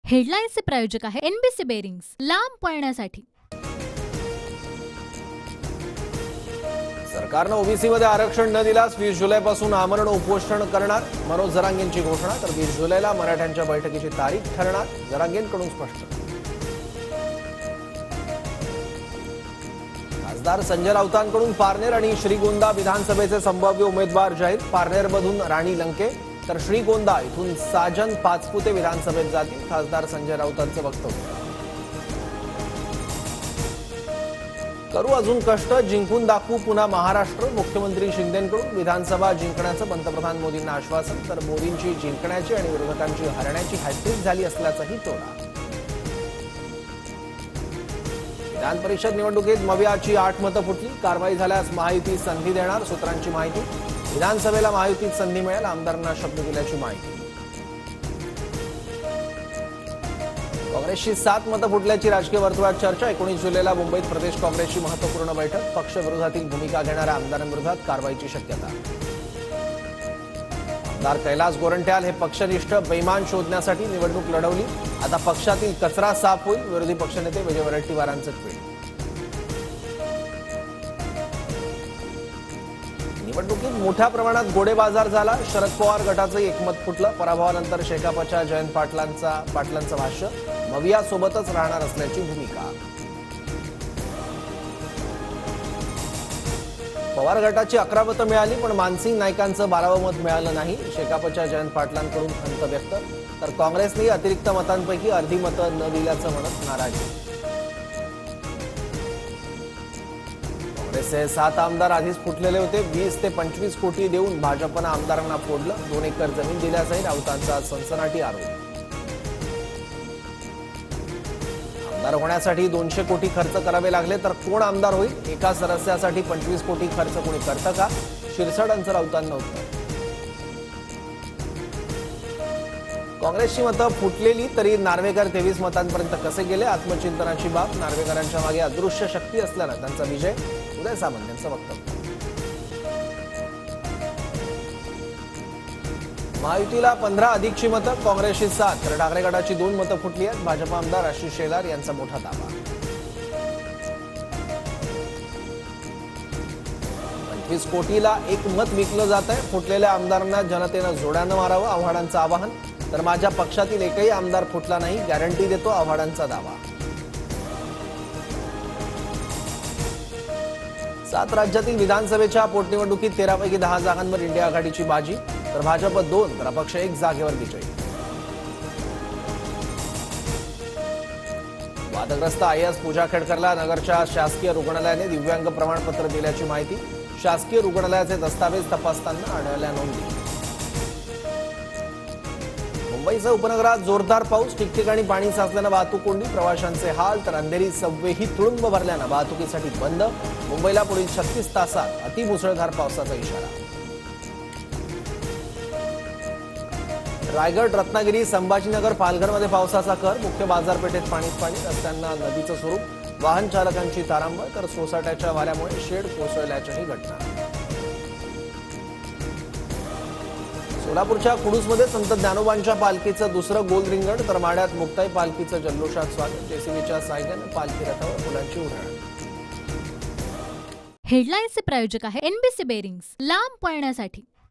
हेडलाईन्सचे प्रायोजक आहे NBC bearings, लांब पळण्यासाठी। सरकारनं ओबीसीमध्ये आरक्षण न दिल्यास 20 जुलैपासून आमरण उपोषण करणार, मनोज जरांगेंची घोषणा। तर 20 जुलैला मराठ्यांच्या बैठकीची तारीख ठरणार, जरांगेंकडून स्पष्ट। खासदार संजय राऊतांकडून पारनेर आणि श्रीगोंदा विधानसभेचे संभाव्य उमेदवार जाहीर। पारनेरमधून राणी लंके तर श्रीगोंदा इथून साजन पाचपुते विधानसभेत जातील, खासदार संजय राऊतांचं वक्तव्य। करू अजून कष्ट, जिंकून दाखवू पुन्हा महाराष्ट्र, मुख्यमंत्री शिंदेंकडून विधानसभा जिंकण्याचं पंतप्रधान मोदींना आश्वासन। तर मोदींची जिंकण्याची आणि विरोधकांची हरण्याची हॅट्रिक झाली असल्याचाही टोला। विधान परिषद निवडणुकीत मविआची 8 मतं फुटली, कारवाई झाल्यास महायुती संधी देणार, सूत्रांची माहिती। विधानसभेला महायुतीत संधी मिळेल, आमदारांना शब्द दिल्याची माहिती। काँग्रेसची 7 मतं फुटल्याची राजकीय वर्तुळात चर्चा। 19 जुलैला मुंबईत प्रदेश काँग्रेसची महत्त्वपूर्ण बैठक, पक्षविरोधातील भूमिका घेणाऱ्या आमदारांविरोधात कारवाईची शक्यता। आमदार कैलास गोरंट्याल हे पक्षनिष्ठ बेईमान शोधण्यासाठी निवडणूक लढवली, आता पक्षातील कचरा साफ होईल, विरोधी पक्षनेते विजय वडेट्टीवारांचं ट्विट। निवडणुकीत मोठ्या प्रमाणात गोडेबाजार झाला, शरद पवार गटाचं एकमत फुटलं, पराभवानंतर शेकापच्या जयंत पाटलांचं भाष्य, मविआ सोबतच राहणार असल्याची भूमिका। पवार गटाची 11 मतं मिळाली, पण मानसिंग नाईकांचं 12वं मत मिळालं नाही, शेकापच्या जयंत पाटलांकडून खंत व्यक्त। तर काँग्रेसने अतिरिक्त मतांपैकी अर्धी मतं न दिल्याचं म्हणत नाराजी। काँग्रेसचे 7 आमदार आधीच फुटलेले होते, 20 ते 25 कोटी देऊन भाजपनं आमदारांना फोडलं, 2 एकर जमीन दिल्याचाही राऊतांचा सनसनाटी आरोप। आमदार होण्यासाठी 200 कोटी खर्च करावे लागले तर कोण आमदार होईल? एका सदस्यासाठी 25 कोटी खर्च कोणी करतं का? शिरसाटांचं राऊतांना उत्तर। काँग्रेसची मतं फुटलेली तरी नार्वेकर 23 मतांपर्यंत कसे गेले? आत्मचिंतनाची बाब, नार्वेकरांच्या मागे अदृश्य शक्ती असल्यानं त्यांचा विजय, उदय सामंत यांचं वक्तव्य। महायुतीला 15 अधिकची मतं, काँग्रेसची 7 तर ठाकरे गटाची 2 मतं फुटली आहेत, भाजप आमदार आशिष शेलार यांचा मोठा दावा। 25 कोटीला 1 मत विकलं जात आहे, फुटलेल्या आमदारांना जनतेनं जोड्यानं मारावं, आव्हाडांचं आवाहन। तर माझ्या पक्षातील एकही आमदार फुटला नाही, गॅरंटी देतो, आव्हाडांचा दावा। 7 राज्यातील विधानसभेच्या पोटनिवडणुकीत 13 पैकी 10 जागांवर इंडिया आघाडीची बाजी, तर भाजप 2 तर अपक्ष 1 जागेवर विजयी। वादग्रस्त आयएस पूजा खेडकरला नगरच्या शासकीय रुग्णालयाने दिव्यांग प्रमाणपत्र दिल्याची माहिती, शासकीय रुग्णालयाचे दस्तावेज तपासताना आढळल्या नोंदी। मुंबईच्या उपनगरात जोरदार पाऊस, ठिकठिकाणी पाणी साचल्यानं वाहतूक कोंडी, प्रवाशांचे हाल, तर अंधेरी सबवेही तुडुंब भरल्यानं वाहतुकीसाठी बंद, मुंबईला पुढील 36 तासात अतिमुसळधार पावसाचा इशारा। रायगड, रत्नागिरी, संभाजीनगर, पालघरमध्ये पावसाचा कहर, मुख्य बाजारपेठेत पाणीच पाणी, रस्त्यांना नदीचं स्वरूप, वाहन चालकांची तारांबळ, तर सोसाट्याच्या वाऱ्यामुळे शेड कोसळल्याच्याही घटना। सोलापूरच्या कुडूसमध्ये संत ज्ञानोबांच्या पालखीचं दुसरं गोल रिंगण, तर माढ्यात मुक्ताई पालखीचं जल्लोषात स्वागत, जेसीबीच्या साह्यानं पालखी रथावर फुलांची उधळण। हेडलाईन्सचे प्रायोजक आहे एनबीसी बेरिंग्स, लांब पळण्यासाठी।